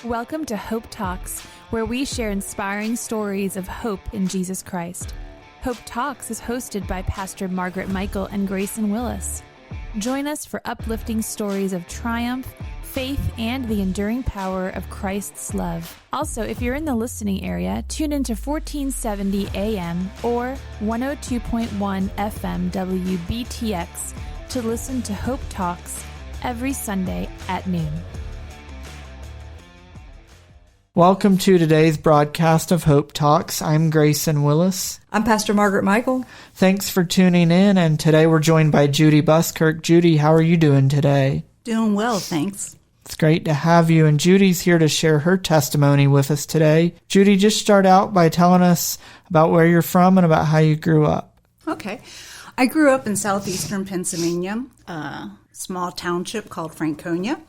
Welcome to Hope Talks, where we share inspiring stories of hope in Jesus Christ. Hope Talks is hosted by Pastor Margaret Michael and Grayson Willis. Join us for uplifting stories of triumph, faith, and the enduring power of Christ's love. Also, if you're in the listening area, tune into 1470 AM or 102.1 FM WBTX to listen to Hope Talks every Sunday at noon. Welcome to today's broadcast of Hope Talks. I'm Grayson Willis. I'm Pastor Margaret Michael. Thanks for tuning in, and today we're joined by Judy Buskirk. Judy, how are you doing today? Doing well, thanks. It's great to have you, and Judy's here to share her testimony with us today. Judy, just start out by telling us about where you're from and about how you grew up. Okay. I grew up in southeastern Pennsylvania, a small township called Franconia.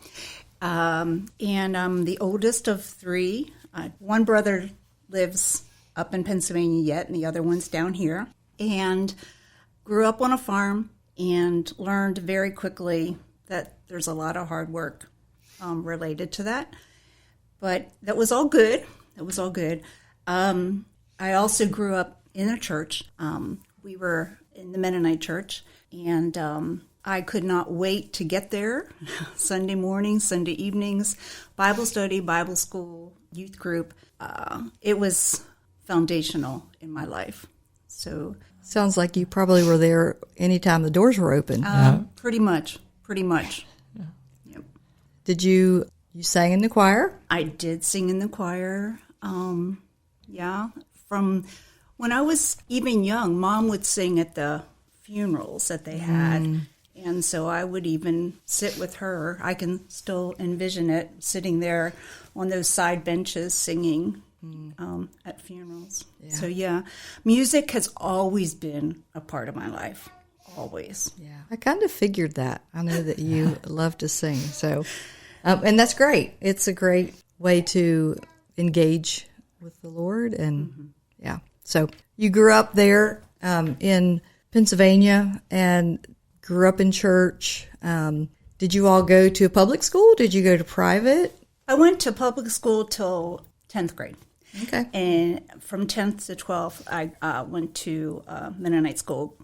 And I'm the oldest of three. One brother lives up in Pennsylvania yet, and the other one's down here. And grew up on a farm and learned very quickly that there's a lot of hard work related to that. But that was all good. I also grew up in a church. We were in the Mennonite church, and I could not wait to get there. Sunday mornings, Sunday evenings, Bible study, Bible school, youth group. It was foundational in my life. So Sounds like you probably were there anytime the doors were open. Pretty much. Yeah. Yep. Did you sang in the choir? I did sing in the choir. From when I was even young, Mom would sing at the funerals that they had. And so I would even sit with her. I can still envision it, sitting there on those side benches singing at funerals. Yeah. So, music has always been a part of my life, always. Yeah, I kind of figured that. I know that you love to sing. So, and that's great. It's a great way to engage with the Lord. And, so you grew up there in Pennsylvania and grew up in church. Did you all go to a public school? Did you go to private? I went to public school till 10th grade. Okay. And from 10th to 12th, I went to Mennonite school.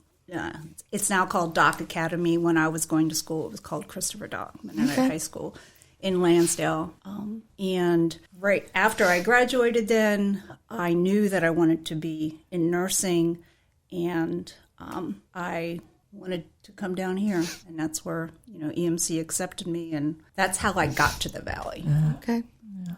It's now called Dock Academy. When I was going to school, it was called Christopher Dock Mennonite High School in Lansdale. And right after I graduated then, I knew that I wanted to be in nursing, and I wanted to come down here, and that's where EMC accepted me, and that's how I got to the Valley. Okay. Yeah.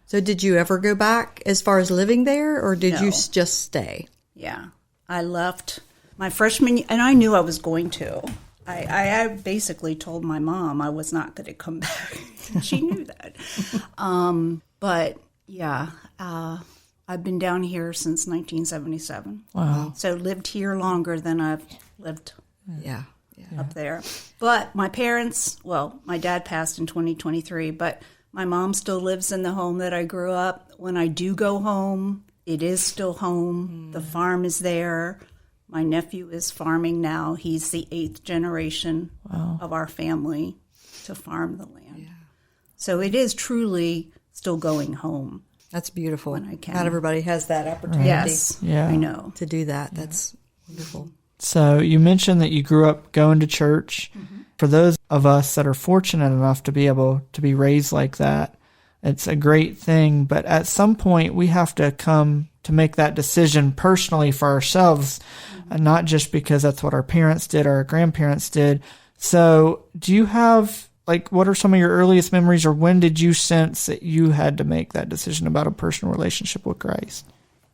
So did you ever go back as far as living there, or did you just stay? Yeah, I left my freshman year, and I knew I was going to. I basically told my mom I was not going to come back. She knew that. I've been down here since 1977. Wow. So lived here longer than I've lived up there. But my parents, my dad passed in 2023, but my mom still lives in the home that I grew up. When I do go home, it is still home. The farm is there. My nephew is farming now. He's the 8th generation of our family to farm the land. Yeah. So it is truly still going home. That's beautiful. When I can. Not everybody has that opportunity. Yes, I know. To do that. That's wonderful. So you mentioned that you grew up going to church. Mm-hmm. For those of us that are fortunate enough to be able to be raised like that, it's a great thing. But at some point, we have to come to make that decision personally for ourselves, not just because that's what our parents did or our grandparents did. So do you have, what are some of your earliest memories, or when did you sense that you had to make that decision about a personal relationship with Christ?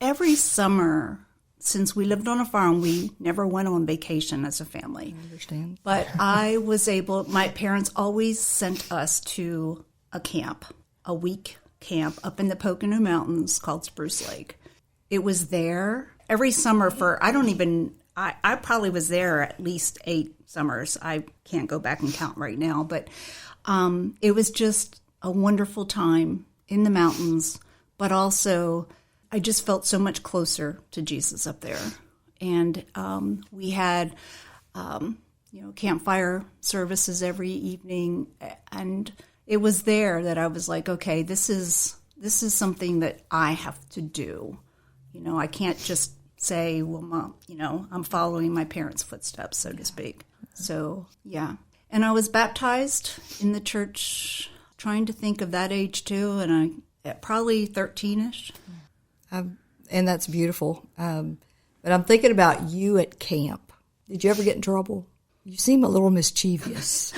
Every summer, since we lived on a farm, we never went on vacation as a family. I understand. But my parents always sent us to a week camp up in the Pocono Mountains called Spruce Lake. It was there every summer I probably was there at least 8 summers. I can't go back and count right now, but it was just a wonderful time in the mountains, but also I just felt so much closer to Jesus up there. And we had, campfire services every evening, and it was there that I was like, okay, this is something that I have to do. You know, I can't just say, well, Mom, you know, I'm following my parents' footsteps, so to speak. So, yeah. And I was baptized in the church, trying to think of that age too, and I at probably 13-ish. And that's beautiful. But I'm thinking about you at camp. Did you ever get in trouble? You seem a little mischievous.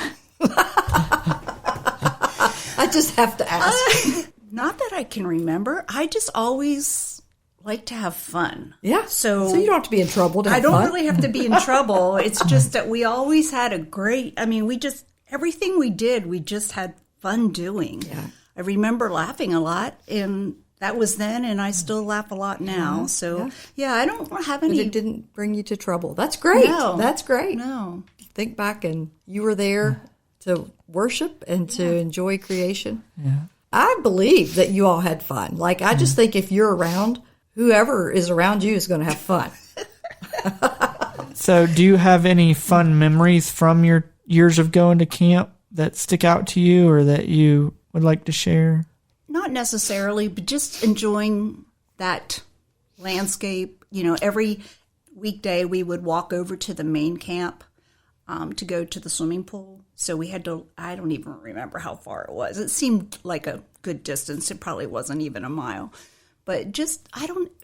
I just have to ask. Not that I can remember. I just always like to have fun. Yeah. So you don't have to be in trouble to have I don't fun. really have to be in trouble. It's just that we always had everything we did, we just had fun doing. Yeah. I remember laughing a lot, and that was then, and I still laugh a lot now. So, yeah, I don't have any. But it didn't bring you to trouble. That's great. No. That's great. No. Think back, and you were there to worship and to enjoy creation. Yeah. I believe that you all had fun. Like, I just think if you're around, whoever is around you is going to have fun. So do you have any fun memories from your years of going to camp that stick out to you or that you would like to share? Not necessarily, but just enjoying that landscape. You know, every weekday we would walk over to the main camp to go to the swimming pool. So we had to, I don't even remember how far it was. It seemed like a good distance. It probably wasn't even a mile. But just,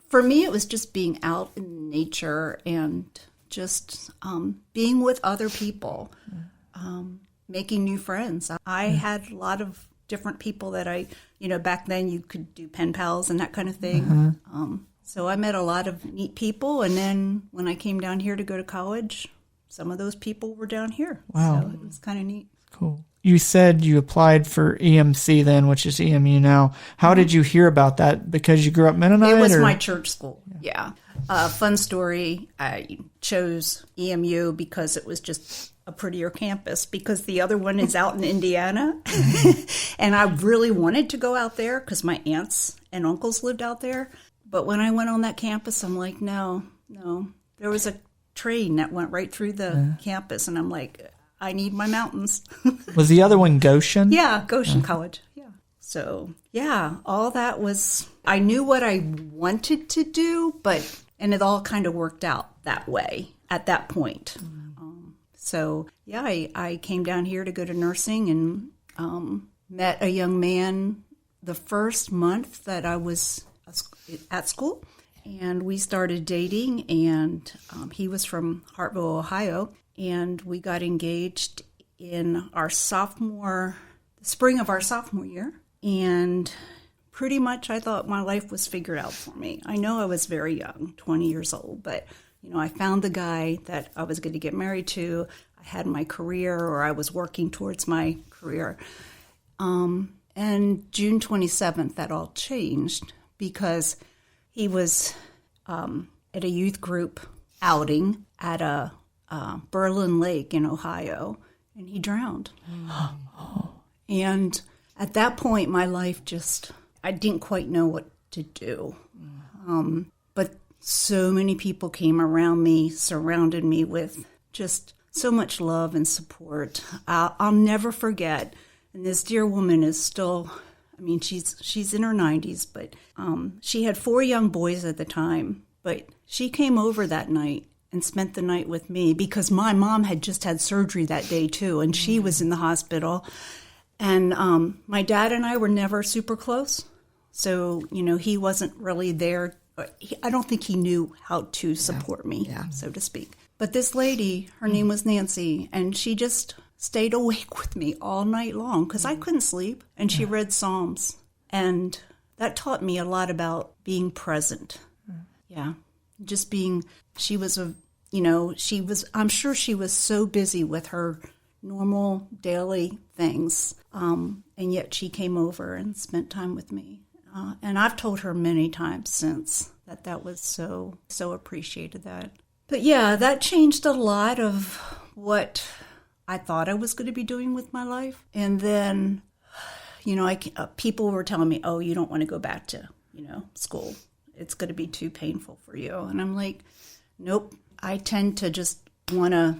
for me, it was just being out in nature and just being with other people, making new friends. I had a lot of different people that back then you could do pen pals and that kind of thing. So I met a lot of neat people. And then when I came down here to go to college, some of those people were down here. Wow. So it was kind of neat. Cool. You said you applied for EMC then, which is EMU now. How did you hear about that? Because you grew up Mennonite? It was my church school, yeah. Fun story, I chose EMU because it was just a prettier campus, because the other one is out in Indiana. And I really wanted to go out there because my aunts and uncles lived out there. But when I went on that campus, I'm like, no. There was a train that went right through the campus, and I'm like, I need my mountains. Was the other one Goshen? Yeah, Goshen College. Yeah. So, yeah, all that was, I knew what I wanted to do, and it all kind of worked out that way at that point. So, yeah, I came down here to go to nursing and met a young man the first month that I was at school. And we started dating, and he was from Hartville, Ohio. And we got engaged in our spring of our sophomore year. And pretty much I thought my life was figured out for me. I know I was very young, 20 years old, but, I found the guy that I was going to get married to. I had my career, or I was working towards my career. And June 27th, that all changed because he was at a youth group outing at a Berlin Lake in Ohio, and he drowned. And at that point, my life I didn't quite know what to do. But so many people came around me, surrounded me with just so much love and support. I'll never forget. And this dear woman is still, she's in her 90s, but she had 4 young boys at the time. But she came over that night and spent the night with me because my mom had just had surgery that day too, and she was in the hospital. And my dad and I were never super close. So, he wasn't really there. I don't think he knew how to support me, so to speak. But this lady, her name was Nancy, and she just stayed awake with me all night long because I couldn't sleep. And she read Psalms. And that taught me a lot about being present. Yeah. Just being, I'm sure she was so busy with her normal daily things. And yet she came over and spent time with me. And I've told her many times since that was so appreciated that. But yeah, that changed a lot of what I thought I was going to be doing with my life. And then, people were telling me, oh, you don't want to go back to, school. It's going to be too painful for you. And I'm like, nope. I tend to just want to,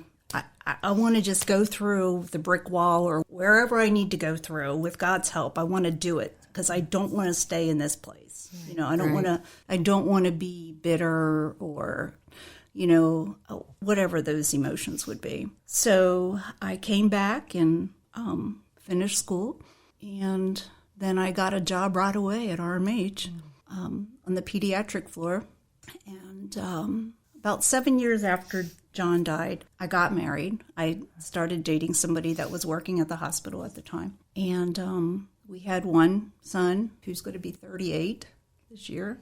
I want to just go through the brick wall or wherever I need to go through with God's help. I want to do it because I don't want to stay in this place. You know, I don't want to be bitter or, you know, whatever those emotions would be. So I came back and finished school, and then I got a job right away at RMH on the pediatric floor. And about 7 years after John died, I got married. I started dating somebody that was working at the hospital at the time. And we had one son who's going to be 38 this year.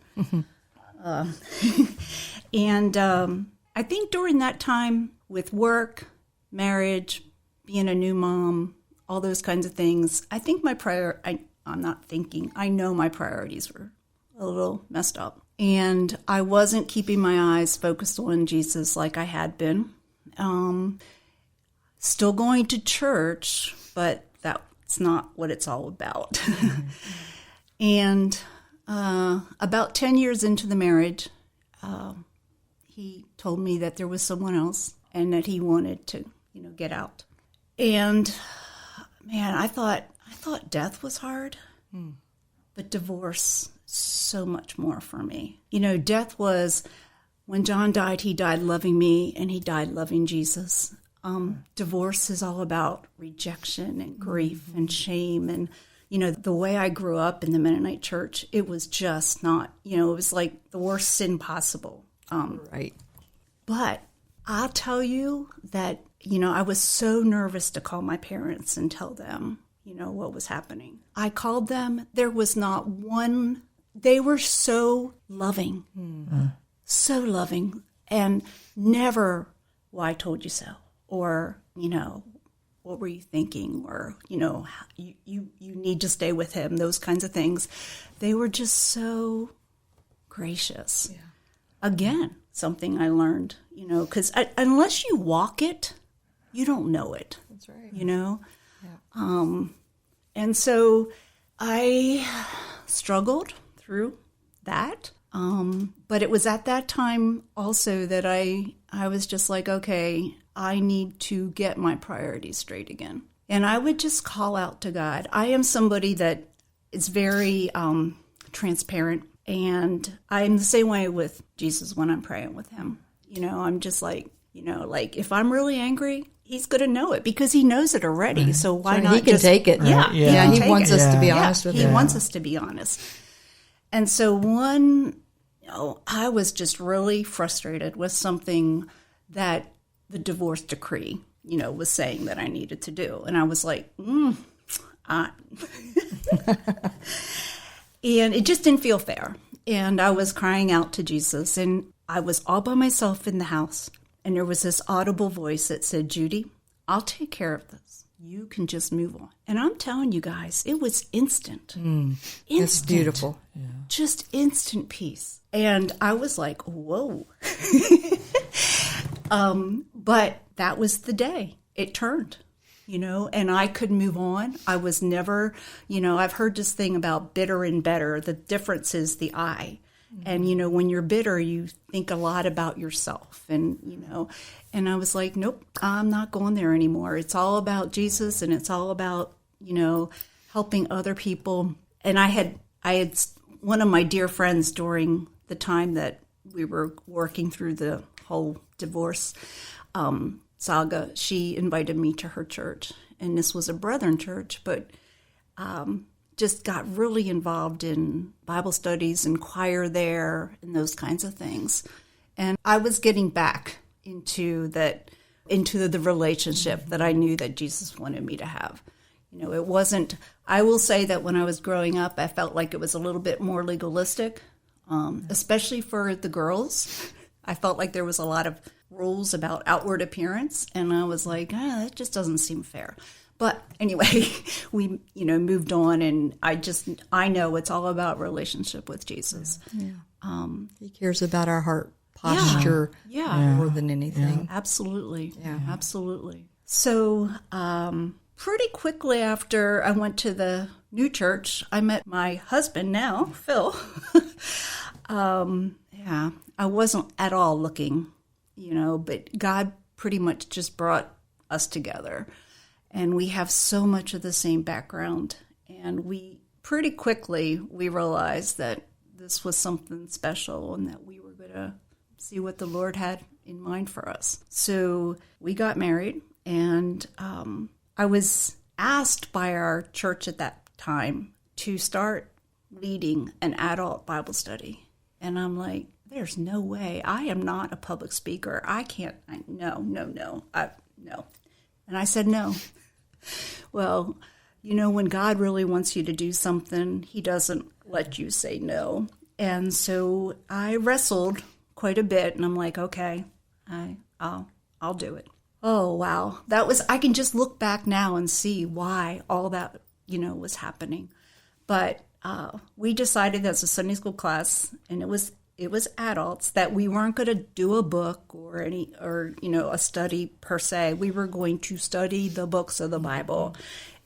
And I think during that time with work, marriage, being a new mom, all those kinds of things, I think I know my priorities were a little messed up. And I wasn't keeping my eyes focused on Jesus like I had been. Still going to church, but that's not what it's all about. And about 10 years into the marriage, he told me that there was someone else and that he wanted to, you know, get out. And man, I thought death was hard, but divorce so much more for me. You know, death was, when John died, he died loving me and he died loving Jesus. Divorce is all about rejection and grief and shame. And, you know, the way I grew up in the Mennonite church, it was just not, you know, it was like the worst sin possible. Right. But I'll tell you that, you know, I was so nervous to call my parents and tell them, you know, what was happening. I called them. There was not one. They were so loving, so loving, and never, well, I told you so, or, you know, what were you thinking, or, you know, you need to stay with him, those kinds of things. They were just so gracious. Yeah. Again, something I learned, you know, because unless you walk it, you don't know it. That's right. You know? Yeah. And so I struggled through that. But it was at that time also that I was just like, okay, I need to get my priorities straight again. And I would just call out to God. I am somebody that is very transparent. And I'm the same way with Jesus when I'm praying with him. You know, I'm just like, you know, like if I'm really angry, he's going to know it because he knows it already. So why not? He can take it. Yeah. Yeah. He wants us to be honest with him. He wants us to be honest. And so I was just really frustrated with something that the divorce decree, you know, was saying that I needed to do. And I was like, and it just didn't feel fair. And I was crying out to Jesus, and I was all by myself in the house. And there was this audible voice that said, Judy, I'll take care of this. You can just move on. And I'm telling you guys, it was instant. Instant. That's beautiful. Yeah. Just instant peace. And I was like, whoa. But that was the day it turned, you know, and I could move on. I was never, you know, I've heard this thing about bitter and better. The difference is the I. And, you know, when you're bitter, you think a lot about yourself and, you know, and I was like, nope, I'm not going there anymore. It's all about Jesus and it's all about, you know, helping other people. And I had one of my dear friends during the time that we were working through the whole divorce saga, she invited me to her church. And this was a Brethren church, but just got really involved in Bible studies and choir there and those kinds of things. And I was getting back into the relationship that I knew that Jesus wanted me to have. You know, it wasn't, I will say that when I was growing up, I felt like it was a little bit more legalistic, especially for the girls. I felt like there was a lot of rules about outward appearance, and I was like, that just doesn't seem fair. But anyway, we, you know, moved on, and I know it's all about relationship with Jesus. Yeah. He cares about our heart posture more than anything. Yeah. Absolutely. Yeah. Absolutely. So pretty quickly after I went to the new church, I met my husband now, Phil. I wasn't at all looking, you know, but God pretty much just brought us together. And we have so much of the same background. And we pretty quickly, we realized that this was something special and that we were going to see what the Lord had in mind for us. So we got married, and I was asked by our church at that time to start leading an adult Bible study. And I'm like, there's no way. I am not a public speaker. I can't. No. And I said no. Well, when God really wants you to do something, he doesn't let you say no. And so I wrestled quite a bit, and I'm like, okay, I'll do it. Oh, wow. I can just look back now and see why all that, was happening. But we decided as a Sunday school class, and it was adults, that we weren't going to do a book or a study per se. We were going to study the books of the Bible.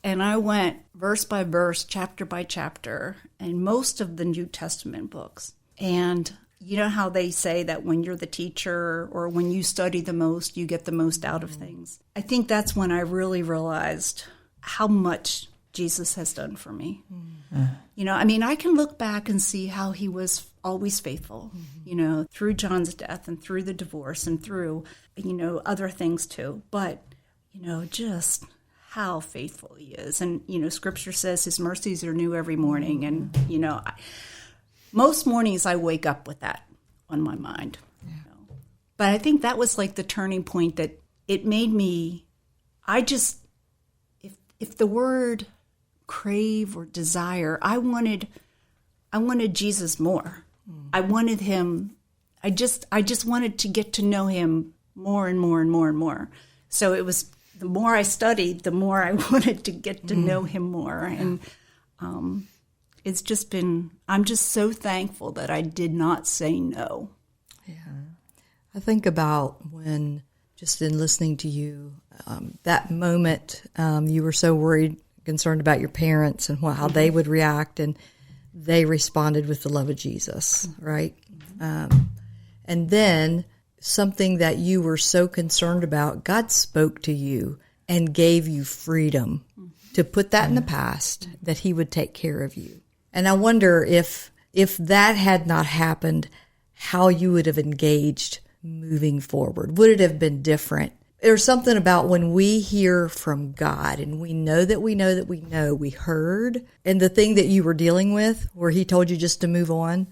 And I went verse by verse, chapter by chapter, and most of the New Testament books. And you know how they say that when you're the teacher or when you study the most, you get the most out of things. I think that's when I really realized how much Jesus has done for me. I can look back and see how he was always faithful, through John's death and through the divorce and through, other things too. But, just how faithful he is. And, Scripture says his mercies are new every morning. And, most mornings I wake up with that on my mind. Yeah. But I think that was like the turning point that it made me, if the word crave or desire, I wanted Jesus more. I wanted him, I just wanted to get to know him more and more and more and more. So it was, the more I studied, the more I wanted to get to know him more. And it's just been, I'm just so thankful that I did not say no. Yeah. I think about when, just in listening to you, that moment you were so worried, concerned about your parents and how they would react, and they responded with the love of Jesus, right? And then something that you were so concerned about, God spoke to you and gave you freedom to put that in the past, that he would take care of you. And I wonder if that had not happened, how you would have engaged moving forward. Would it have been different? There's something about when we hear from God and we know that we heard, and the thing that you were dealing with where he told you just to move on,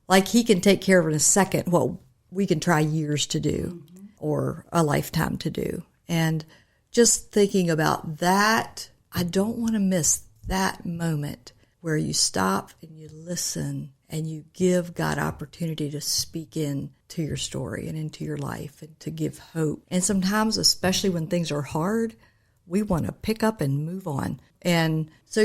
like he can take care of in a second what we can try years to do or a lifetime to do. And just thinking about that, I don't want to miss that moment where you stop and you listen and you give God opportunity to speak in to your story and into your life and to give hope. And sometimes, especially when things are hard, we want to pick up and move on. And so,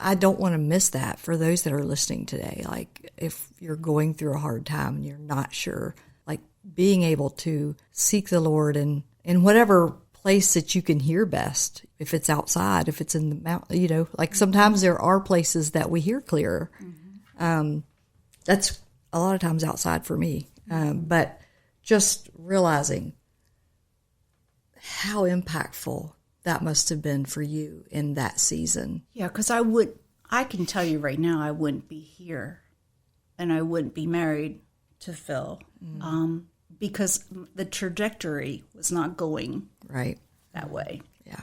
I don't want to miss that for those that are listening today. Like, if you're going through a hard time and you're not sure, like being able to seek the Lord in whatever place that you can hear best, if it's outside, if it's in the mountain, like sometimes there are places that we hear clearer. That's a lot of times outside for me. But just realizing how impactful that must have been for you in that season. Yeah, because I can tell you right now, I wouldn't be here and I wouldn't be married to Phil because the trajectory was not going right that way. Yeah.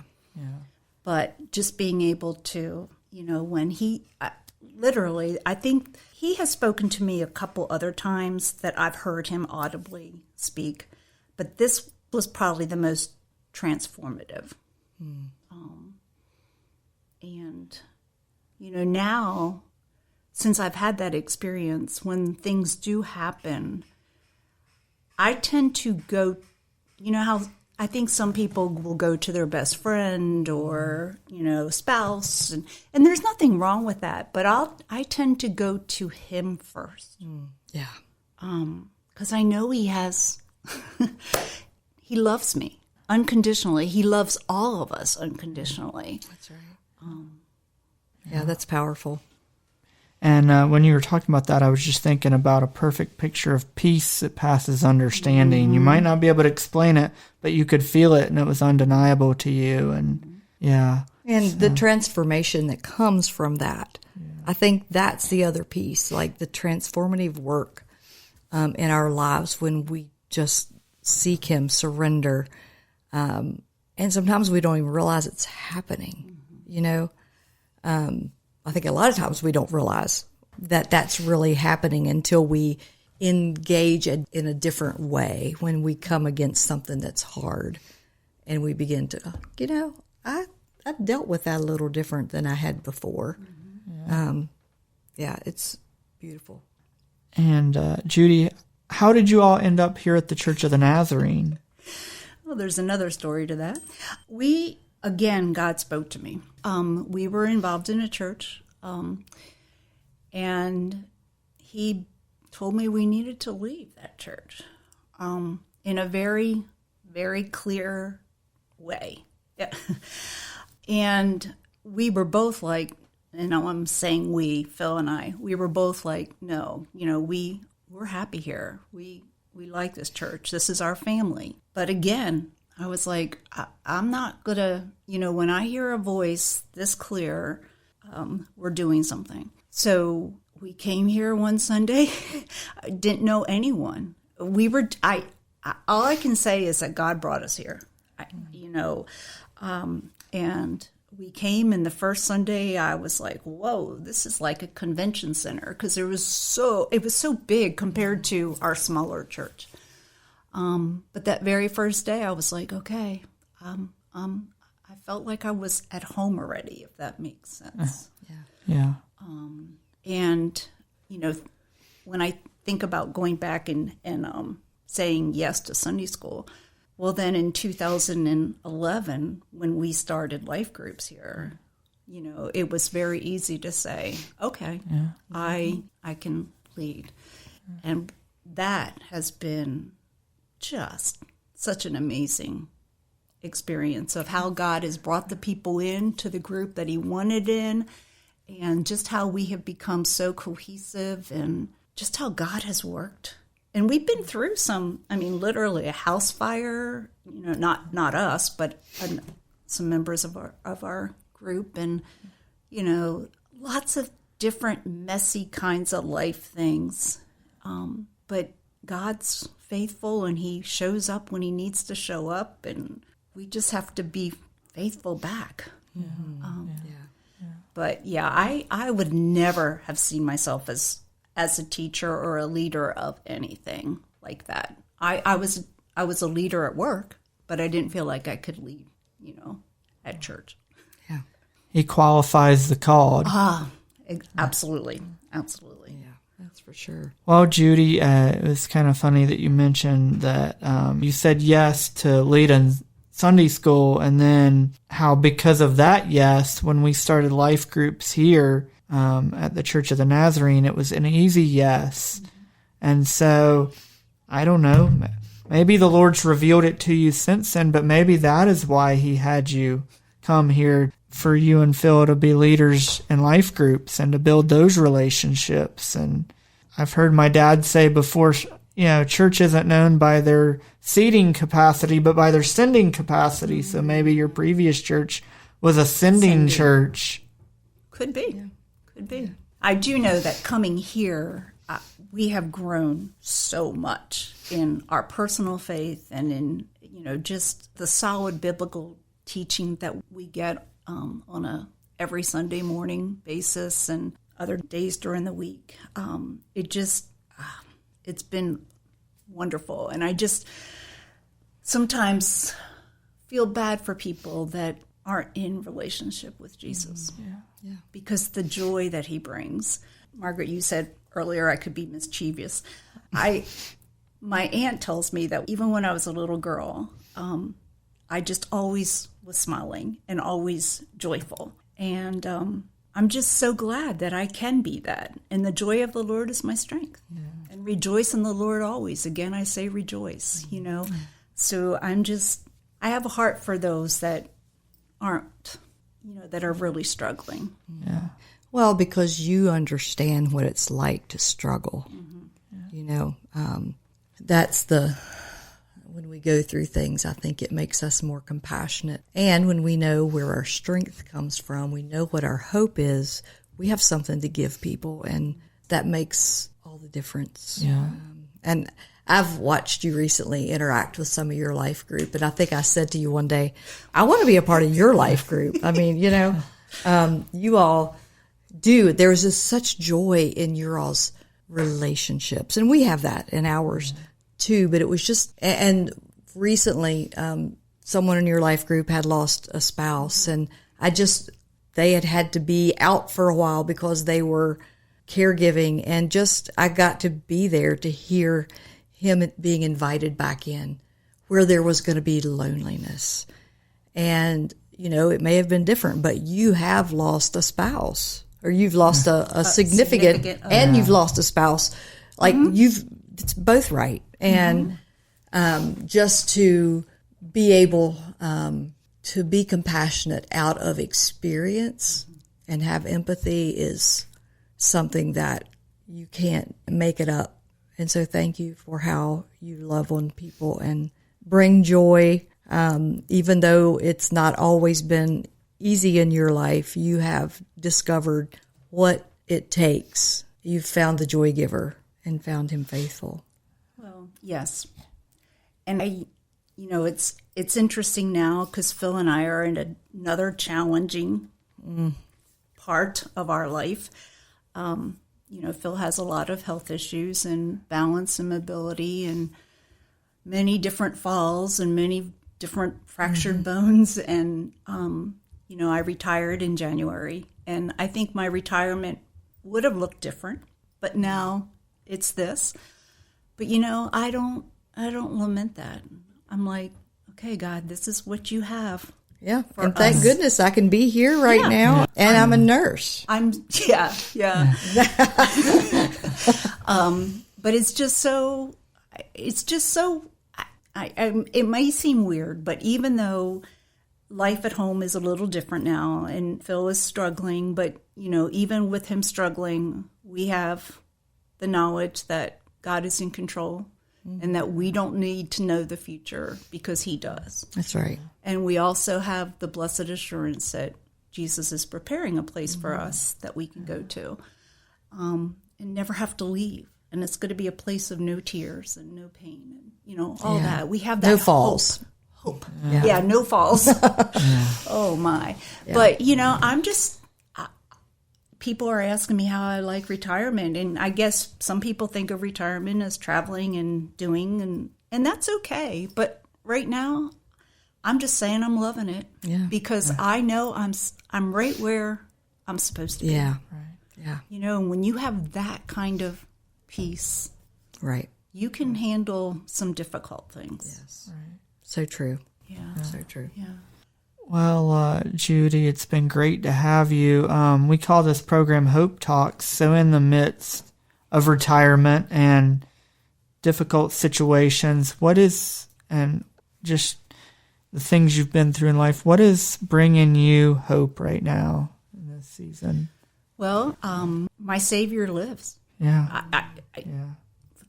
But just being able to, when I think he has spoken to me a couple other times that I've heard him audibly speak, but this was probably the most transformative. And, now, since I've had that experience, when things do happen, I tend to go, how I think some people will go to their best friend or, spouse, and there's nothing wrong with that, but I tend to go to him first. Yeah. Because I know he loves me unconditionally. He loves all of us unconditionally. That's right. Yeah, that's powerful. And when you were talking about that, I was just thinking about a perfect picture of peace that passes understanding. You might not be able to explain it, but you could feel it, and it was undeniable to you. And And the transformation that comes from that. I think that's the other piece, like the transformative work in our lives when we just seek Him, surrender. And sometimes we don't even realize it's happening, you know. I think a lot of times we don't realize that that's really happening until we engage in a different way when we come against something that's hard. And we begin to, you know, I've dealt with that a little different than I had before. It's beautiful. And Judy, how did you all end up here at the Church of the Nazarene? Well, there's another story to that. God spoke to me. We were involved in a church, and He told me we needed to leave that church in a very, very clear way. Yeah. And we were both like, and I'm saying we, Phil and I, we were both like, no, you know, we're happy here. We like this church. This is our family. But again, I was like, I'm not going to, you know, when I hear a voice this clear, we're doing something. So we came here one Sunday. I didn't know anyone. All I can say is that God brought us here, and we came, and the first Sunday I was like, whoa, this is like a convention center, because it was so big compared to our smaller church. But that very first day I was like, okay, I felt like I was at home already, if that makes sense. Yeah. And, you know, when I think about going back and saying yes to Sunday school, well, then in 2011, when we started life groups here, you know, it was very easy to say, okay, I can lead. And that has been just such an amazing experience of how God has brought the people into the group that He wanted in, and just how we have become so cohesive, and just how God has worked. And we've been through literally a house fire, you know, not us, but some members of our group, and, you know, lots of different messy kinds of life things. But God's faithful, and He shows up when He needs to show up, and we just have to be faithful back. But I would never have seen myself as a teacher or a leader of anything like that. I was a leader at work, but I didn't feel like I could lead, you know, at church. Yeah. He qualifies the called. Absolutely. Yeah, that's for sure. Well, Judy, it was kind of funny that you mentioned that you said yes to lead in Sunday school, and then how because of that yes, when we started life groups here at the Church of the Nazarene, it was an easy yes. And so, I don't know, maybe the Lord's revealed it to you since then, but maybe that is why He had you come here, for you and Phil to be leaders in life groups and to build those relationships. And I've heard my dad say before, you know, church isn't known by their seating capacity, but by their sending capacity. So maybe your previous church was a sending church. Could be. Yeah. Could be. I do know that coming here, we have grown so much in our personal faith, and in, you know, just the solid biblical teaching that we get on a every Sunday morning basis and other days during the week. It's been wonderful. And I just sometimes feel bad for people that aren't in relationship with Jesus. Yeah. Because the joy that He brings. Margaret, you said earlier I could be mischievous. My aunt tells me that even when I was a little girl, I just always was smiling and always joyful. And I'm just so glad that I can be that. And the joy of the Lord is my strength. Yeah. And rejoice in the Lord always. Again, I say rejoice, you know. So I have a heart for those that aren't that are really struggling. Yeah. Well, because you understand what it's like to struggle. That's when we go through things, I think it makes us more compassionate. And when we know where our strength comes from, we know what our hope is, we have something to give people, and that makes all the difference. Yeah. And I've watched you recently interact with some of your life group, and I think I said to you one day, I want to be a part of your life group. I mean, you all do. There's just such joy in your all's relationships, and we have that in ours too. But it was just, and recently, someone in your life group had lost a spouse, and they had to be out for a while because they were caregiving, and I got to be there to hear him being invited back in where there was going to be loneliness. And, it may have been different, but you have lost a spouse, or you've lost a significant and you've lost a spouse. Like it's both right. And just to be able to be compassionate out of experience and have empathy is something that you can't make it up. And so thank you for how you love on people and bring joy. Even though it's not always been easy in your life, you have discovered what it takes. You've found the joy giver and found him faithful. Well, yes. And it's interesting now because Phil and I are in another challenging part of our life. Phil has a lot of health issues and balance and mobility and many different falls and many different fractured bones. And, I retired in January, and I think my retirement would have looked different, but now it's this. But, I don't lament that. I'm like, okay, God, this is what you have. Yeah, and thank goodness I can be here right now, and I'm a nurse. Yeah. But it's just so, it may seem weird, but even though life at home is a little different now, and Phil is struggling, but, even with him struggling, we have the knowledge that God is in control. And that we don't need to know the future because he does. That's right. And we also have the blessed assurance that Jesus is preparing a place for us that we can go to and never have to leave. And it's going to be a place of no tears and no pain and, all that. We have that no falls. Hope. Yeah, no falls. Oh, my. Yeah. But, I'm just... People are asking me how I like retirement, and I guess some people think of retirement as traveling and doing, and that's okay. But right now, I'm just saying I'm loving it because I know I'm right where I'm supposed to be. Yeah, right. Yeah. And when you have that kind of peace, right, you can handle some difficult things. Yes, right. So true. Yeah, so true. Yeah. Well, Judy, it's been great to have you. We call this program Hope Talks. So in the midst of retirement and difficult situations, and just the things you've been through in life, what is bringing you hope right now in this season? Well, my Savior lives. Yeah.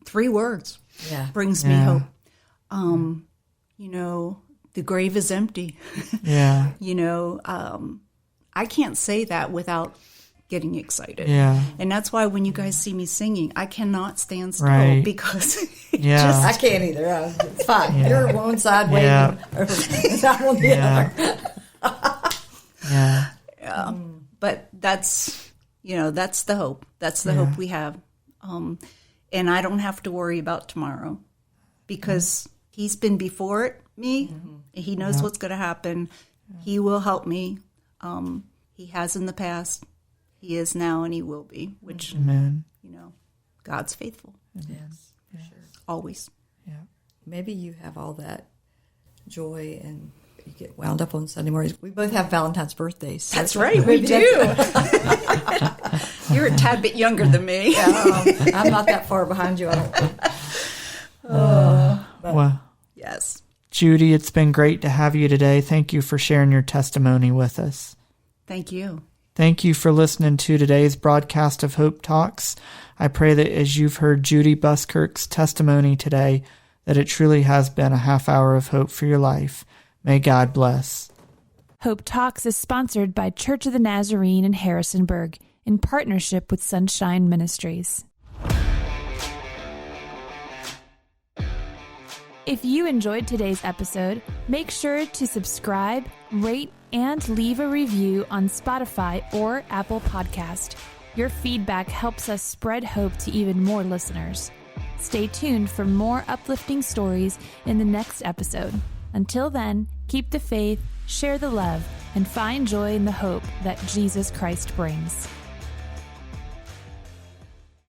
3 words brings me hope. The grave is empty. Yeah. I can't say that without getting excited. Yeah. And that's why when you guys see me singing, I cannot stand still because I can't either. It's fine. Yeah. You're on one side waiting, I'm on the other. Yeah. But that's the hope. That's the hope we have. And I don't have to worry about tomorrow because he's been before me. Mm-hmm. He knows what's going to happen. Yeah. He will help me. He has in the past. He is now, and he will be. Which, Amen. God's faithful. Yes, for sure. Always. Yeah. Maybe you have all that joy, and you get wound up on Sunday mornings. We both have Valentine's birthdays. So that's right. We do. You're a tad bit younger than me. I'm not that far behind you. I don't think. Well. Yes. Judy, it's been great to have you today. Thank you for sharing your testimony with us. Thank you. Thank you for listening to today's broadcast of Hope Talks. I pray that as you've heard Judy Buskirk's testimony today, that it truly has been a half hour of hope for your life. May God bless. Hope Talks is sponsored by Church of the Nazarene in Harrisonburg in partnership with Sunshine Ministries. If you enjoyed today's episode, make sure to subscribe, rate, and leave a review on Spotify or Apple Podcast. Your feedback helps us spread hope to even more listeners. Stay tuned for more uplifting stories in the next episode. Until then, keep the faith, share the love, and find joy in the hope that Jesus Christ brings.